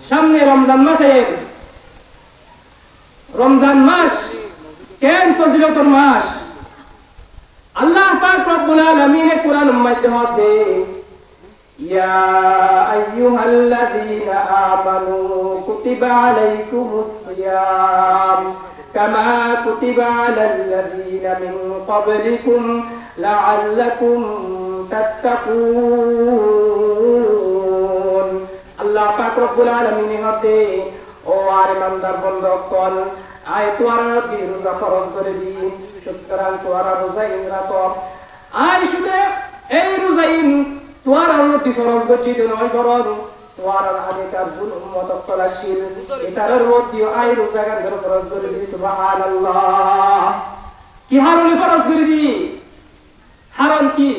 সামনে রমজান মাসের রমজান মাস কেন ফজিলতের মাস আল্লাহ পাক রব্বুল আলামিন কোরআন মধ্যে ইয়া আইয়ুহাল্লাযীনা আমানু কুতিবা আলাইকুমুস সিয়াম কামা কুতিবা আলাল্লাযীনা মিন ক্বাবলিকুম লাআল্লাকুম তাত্তাকুন। আল্লাহ পাক রব্বুল আলামিন হতে ও আর ইমানদার বন্ধুগণ আয় তোরা কি রোজা ফরজ করে দি সুতরাং তোরা রোজা রাখো। আয় শুনে এই রোজা তোরা উন্নতি ফরজ গঠিত নয় বরং তোরা আগেকার ভুল উম্মত তলাশিল এটার মধ্যে আয় রোজা গান ফরজ করে দি। সুবহানাল্লাহ। কি হারুনি ফরজ করে দি? হারাম কি?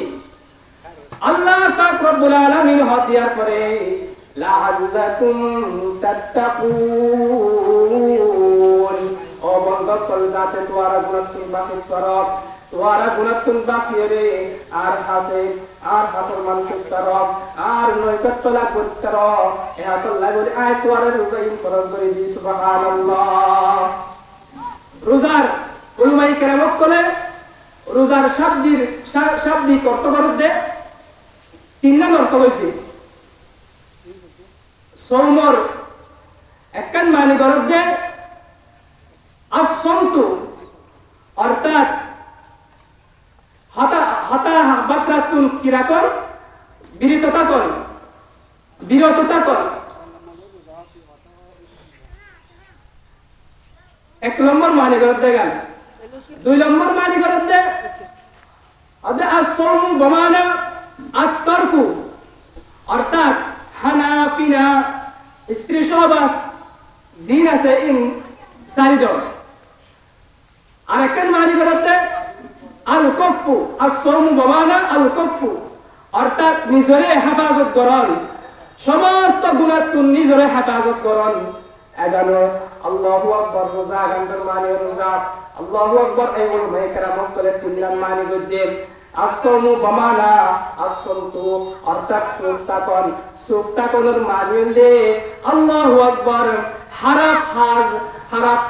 আল্লাহ পাক রব্বুল আলামিন হদিয়া করে লাআল্লাকুম তাত্তাকুন। ও বন্ধুগণ যাতে তোরা গুনাহকে বাঁচিয়ে করো, তোরা গুনাহকে বাঁচিয়ে রে আর হাসর মানুষের তরফ আর নৈকট্য লাভ করতে করো। এত লাগলে আয় তোরা রোজা ফরজ করে দি। সুবহানাল্লাহ। রোজার উলামায়ে কেরাম বলে রোজার শাব্দিক অর্থ করতে তিনটা অর্থ হয়েছে। সৌমর একখান মানে করতে আসন্তু অর্থাৎ হতা বাত্রাতুন কিরাকন বিরততা কর এক নম্বর মানে করতে গেল। দুই নম্বর মানে করতে আসসামু বমানা আত্তরকু অর্থাৎ খানা পিনা স্ত্রী সহবাস জিন আছে ইন সাইদ। আর একখান মানে করতে আল কফু আসসামু বমানা আল কফু অর্থাৎ নিজরে হেফাজত করন, সমস্ত গুণাতুন নিজরে হেফাজত করন। এগানো আল্লাহু আকবার। রোজা গান্ডর মানে রোজা আল্লাহু আকবার এই উলামায়ে কেরাম বলে তিনজন মানে হচ্ছে আসসামু বমানা আসসামতু অর্থাৎ সুফতাকনের মানে হলে আল্লাহু আকবার হারাপ হাজ হারাপ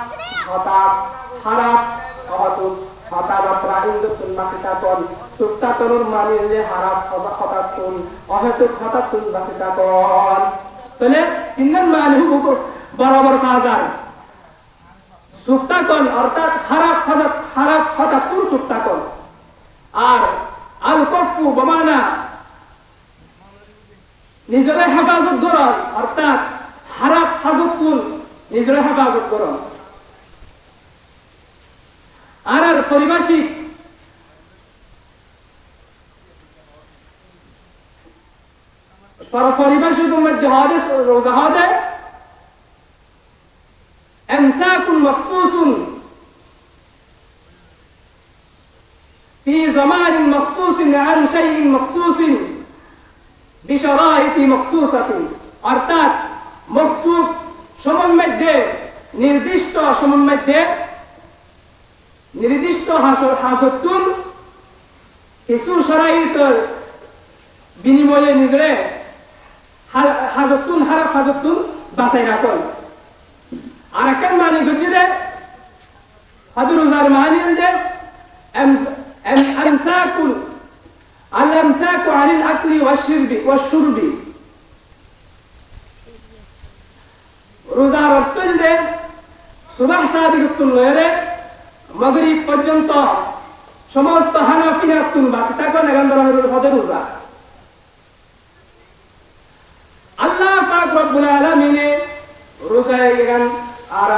হতাবাত্রা ইন্দুতুন বাসিতাকন সুফতাকনের মানে হলে হারাপ হতাতুন অহেতুক হতাতুন বাসিতাকন। তাহলে তিনজন মানে বরাবর ফাজার সুফতাকন অর্থাৎ হারাপ হতাতুন সুফতাকন আর আল কফু বমানা নিজরে হেফাজত করন অর্থাৎ হারাপ হাজতুন নিজরে হেফাজত করন। আর পরিভাষিক মধ্যে হাদিস রোজা হবে ইমসাকুন মখসুসুন في زمان مخصوص عن شيء مخصوص بشرائط مخصوصة অর্থাৎ মখসুস সময়ের মধ্যে নির্দিষ্ট সময়ের মধ্যে নির্দিষ্ট হাজতুন কিছু শরাইতের বিনিময়ে নিজরে হাজতুন হারাপ হাজতুন বাঁচাই রাখুন। আর একখান মানে হচ্ছে যে হাদুর রোজার মানে হচ্ছে الامساك عن الاكل والشرب রোজার অর্থ হচ্ছে সুবহ সাদিকুন লয়রে মাগরিব পর্যন্ত সমস্ত হানাফিনাতুন বাঁচতে থাকেন এগান্দর হতে রোজা। আল্লাহ পাক রব্বুল আলামিন রোজা এগান আরা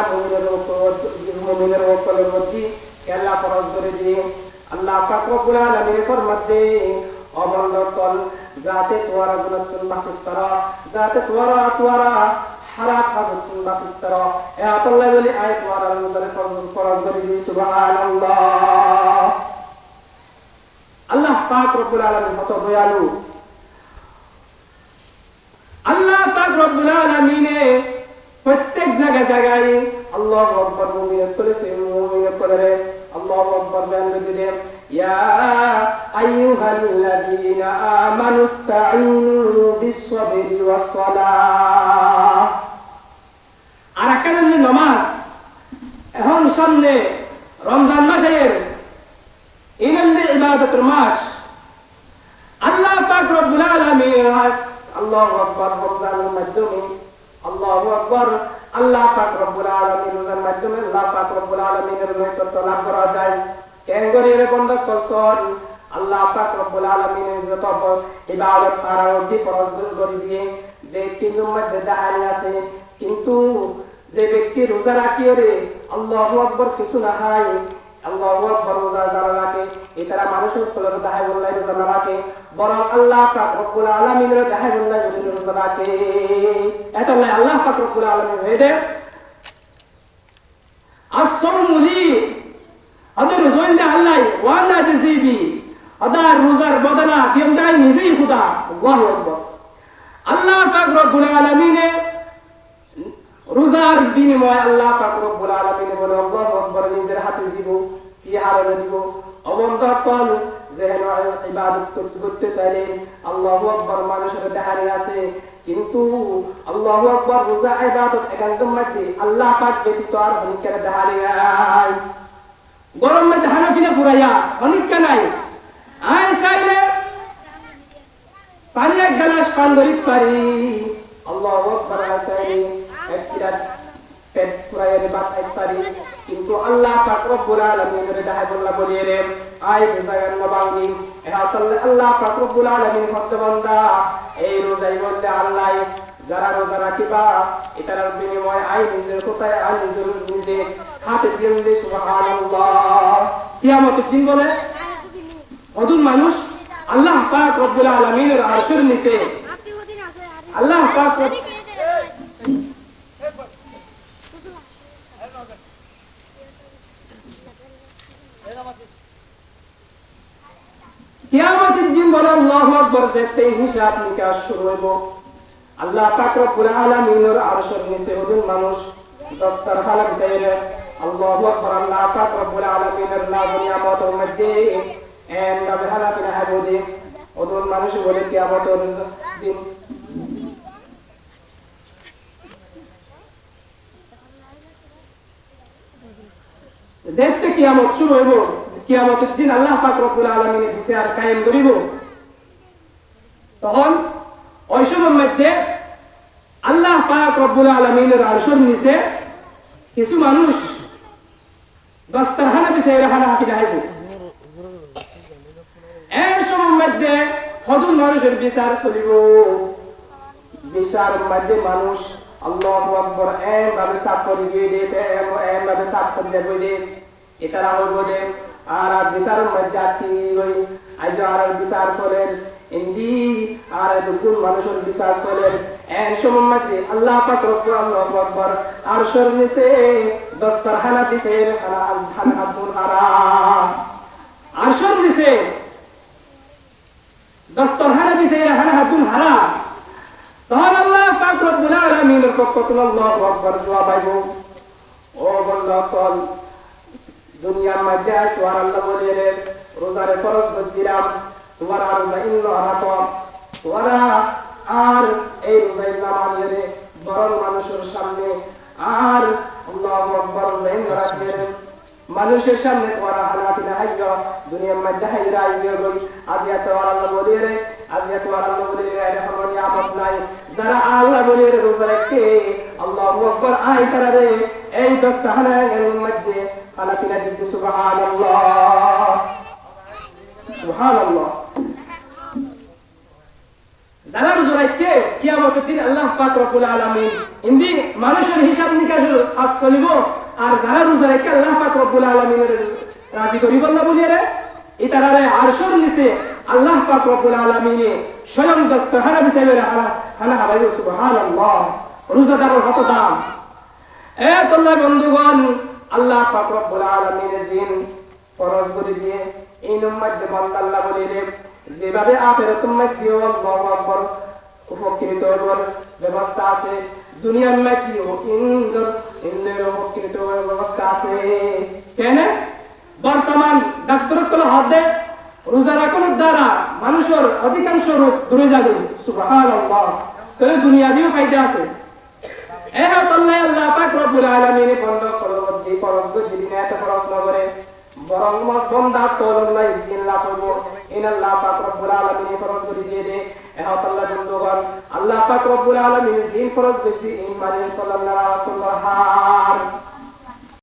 মুমিনের ওপরের মধ্যে আল্লাহ ফরজ করে দিয়ে আল্লাহ পাক রব্বুল আলামিন ফরমাতে অবন্দকল যাতে তোরা গুনাহতুন বাঁচিত করা যাতে তোরা হারাপ হাজতুন বাঁচিত করা এ আল্লাহ বলি আয়াত তোরা মধ্যে ফরজ করে দিয়ে। সুবহানাল্লাহ। আল্লাহ পাক রব্বুল আলামিন কত দয়ালু। আল্লাহ পাক রব্বুল আলামিন প্রত্যেক জায়গায় আল্লাহু আকবার মুমিন করেছে মুমিন করে আল্লাহু আকবার বয়ান দিলে ইয়া আইয়ুহাল্লাযীনা আমানুস্তাঈনু বিস-সাবরি ওয়াস-সালাহ নামাজ এখন সামনে রমজান মাসের ইনাল ইবাদতের মাস আল্লাহ পাক রব্বুল আলামিন আল্লাহু আকবার রমজানের মাধ্যমে আল্লাহু আকবার আল্লাহ পাক রব্বুল আলামিন রোজার মাধ্যমে আল্লাহ পাক রব্বুল আলামিনের নৈকট্য লাভ করা যায় কেন করে এরকম করছেন আল্লাহ পাক রব্বুল আলামিনের যত ইবাদত আর অতি ফরজ করে দিয়ে কিন্তু মধ্যে দাঁড়ি আছে কিন্তু যে ব্যক্তি রোজা রাখিয়ে রে আল্লাহু আকবার কিছু না হয় আল্লাহু আকবার রোজা যারা রাখে এটারা মানুষের ফলের দায় বললাই রোজা না রাখে বরং আল্লাহ পাক রব্বুল আলামিনের দায় বললাই রোজা রাখে এত আল্লাহ পাক রব্বুল আলামিন হয়ে as-sawmu li আদর রোজা আল্লাহ ওয়া লা জাযিবি আদার রোজার বদলা দিন দেয় নিজেই খোদা আল্লাহু আকবার আল্লাহ পাক রব্বুল আলামিন রোজার বিনিময়ে আল্লাহ পাক রব্বুল আলামিন বলে আল্লাহু আকবার নিজের হাতে দিব কি হারালে দিব অবন্ধা পাল যেন ইবাদত করতে চাইলে আল্লাহু আকবার মানুষের দাঁড়িয়ে আছে কিন্তু আল্লাহু আকবার রোজা ইবাদত একান্তর মধ্যে আল্লাহ পাক ব্যতীত আর অনেকের দাঁড়িয়ে নাই গরম মধ্যে হানাফিনা ফুরাইয়া অনেক নাই আয় চাইলে পানি এক গ্লাস পান ধরিতে পারি আল্লাহু আকবার চাইলে এক কিরাত পেট ফুরাইয়া ভাত খাইতে পারি কিন্তু আল্লাহ পাক রব্বুল আলামিনের দায় বললা বলিয়ে রে আয় রোজার নবাঙ্গি আল্লাহ পাক রব্বুল আলামিন ভক্ত বান্দা এই রোজাই বলতে আল্লাহ যারা রোজা রাখিবা এটার বিনিময়ে আয় নিজের কোথায় আয় নিজে হাতে দিয়ে দিলে সুবহানাল্লাহ কিয়ামতের দিন বলে অদুন মানুষ আল্লাহ পাক রব্বুল আলামিনের আরশের নিচে আল্লাহ পাক কিয়ামতের দিন বলে আল্লাহু আকবার যেতে হিসাব নিকাশ শুরু হইব আল্লাহ পাক রব্বুল আলামিনের আরশের নিচে ওদিন মানুষ দস্তার খানা বিছাইবে আল্লাহু আকবার আল্লাহ পাক রব্বুল আলামিনের নিয়ামতের মধ্যে এন নবে হালাকিনা হাবুদি ওদিন মানুষ বলে কিয়ামতের দিন যেতে কিয়ামত শুরু হইব কিয়ামতের দিন আল্লাহ পাক রব্বুল আলামিনের বিচার কায়েম করিব তখন ওই সময়ের মধ্যে আল্লাহ পাক রব্বুল আলামিনের আরশের নিচে কিছু মানুষ দস্তারখানা বিছাইয়া হানাফি দাঁড়াইব এই সময়ের মধ্যে হজুর মানুষের বিচার চলিব বিচারের মধ্যে মানুষ আল্লাহু আকবার এমভাবে সাফ করে দিয়ে দিতে এমভাবে সাফ করে দেবে এটারা হইব যে আর বিচারের মধ্যে আতি ওই আজ আর বিচার চলেন ইন্দি আর দুগুণ মানুষের বিচার চলেন এই সময়ের মধ্যে আল্লাহ পাক রব্বুল আল্লাহু আকবার আরশের নিচে দস্তারখানা বিছের হারাম হারাম আরশের নিচে দস্তারখানা বিছের হারাম হারাম তখন আল্লাহ পাক রব্বুল আলামিনের পক্ষ থেকে আল্লাহু আকবার জবাব আইব ও বন্ধু কল দুনিয়ার মধ্যে তোমার আল্লাহ বলে রোজারে ফরজ করছিলাম তোমার আর জাইন আরাত ওরা আর এই রোজাই নামাজে বড় মানুষের সামনে আর আল্লাহু আকবার জাইন রাখবে মানুষের সামনে ওরা হানাফিনা হাইয়া দুনিয়ার মধ্যে হাইরা আইবে গই আজিয়া তো আল্লাহ বলে আজিয়া তো আল্লাহ বলে এখন নিয়ামত নাই যারা আল্লাহ বলে রোজা রাখে আল্লাহু আকবার আয় করে এই দস্তাহানের মধ্যে হানাফিনা দিতে সুবহানাল্লাহ সুবহানাল্লাহ যারা রোজা রাখে কিয়ামতের দিন আল্লাহ পাক রব্বুল আলামিন ইন্দি মানুষের হিসাব নিকাশ আজ চলিব আর যারা রোজা রাখে আল্লাহ পাক রব্বুল আলামিনের রাজি করিব আল্লাহ বলিয়ে রে এটারে আরশের নিচে আল্লাহ পাক রব্বুল আলামিনে স্বয়ং দস্তখানা বিছাইবে হানা হাবাইব সুবহানাল্লাহ রোজাদারের কত দাম এ তোল্লা বন্ধুগণ আল্লাহ পাক রব্বুল আলামিনের জিন ফরজ করে দিয়ে এই নম্বরে বান্দা আল্লাহ বলিয়ে রে যেভাবে আখিরাতের মধ্যে আল্লাহু আকবার উপকৃত হওয়ার ব্যবস্থা আছে দুনিয়ার মধ্যে ইন্দ্রের উপকৃত হওয়ার ব্যবস্থা আছে কেন বর্তমান ডাক্তারের কোন হাতে রোজা রাখার দ্বারা মানুষের অধিকাংশ রোগ দূরে যাবে সুবহানাল্লাহ তাহলে দুনিয়াতেও ফায়দা আছে এহ আল্লাহ আল্লাহ পাক রব্বুল আলামিন বন্ধ করবি ফরজ গজি দিনে এত ফরজ না করে বরং বন্দা তোল্লাই জিল্লাহ করব ইনাল্লাহ পাক রব্বুল আলামিন ফরজ করে দিয়ে দে এহ আল্লাহ বন্ধুগণ আল্লাহ পাক রব্বুল আলামিন জিন ফরজ গজি ইমান সাল্লাল্লাহু আলাইহি ওয়া সাল্লাম